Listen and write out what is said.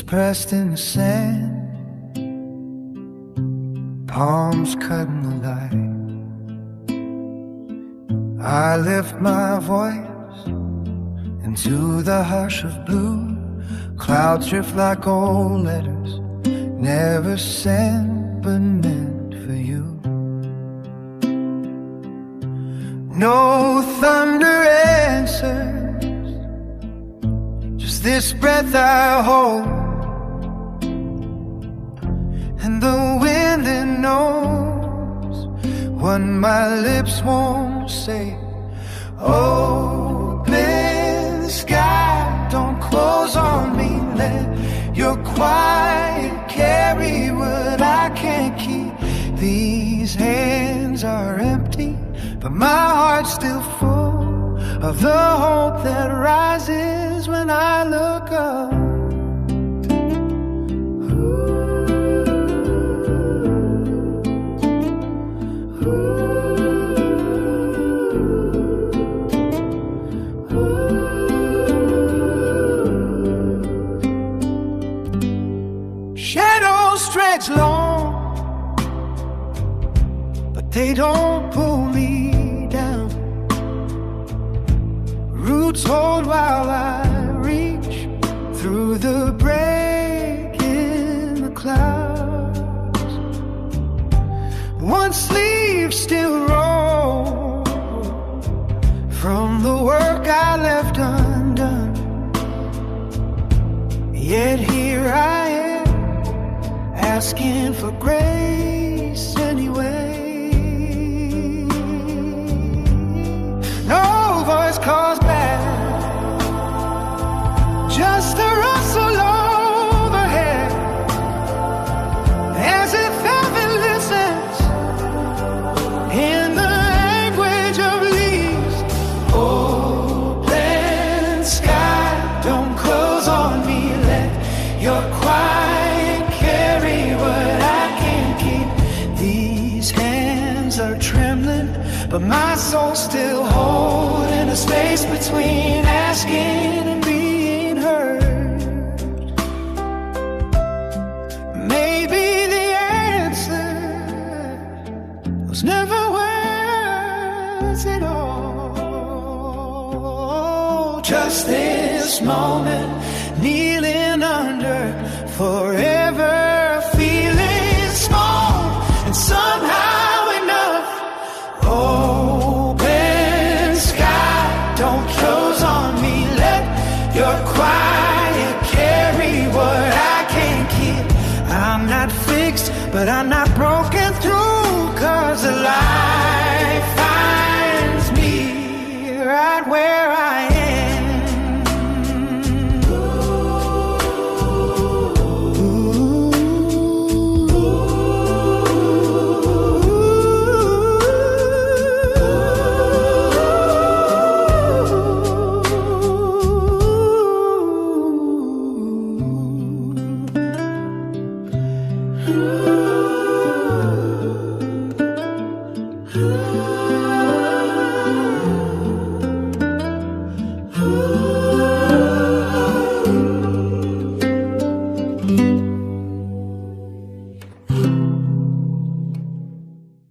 knees pressed in the sand, palms cut in the light. I lift my voice into the hush of blue. Clouds drift like old letters, never sent but meant for you. No thunder answers, just this breath I hold, and the wind that knows what my lips won't say. Open sky, don't close on me. Let your quiet carry what I can't keep. These hands are empty, but my heart's still full of the hope that rises when I look up. Shadows stretch long, but they don't pull me down. Roots hold while I reach through the break in the clouds. One sleeve still rolls from the work I left undone. Yet here I am, asking for grace anyway. No voice calls back, just a rustle overhead, as if heaven listens in the language of leaves. Open sky, don't close on me. Let your quiet carry what I can't keep. These hands are trembling, but my soul's still holding a space between asking and being heard. Maybe the answer was never words at all. Just this moment, kneeling under for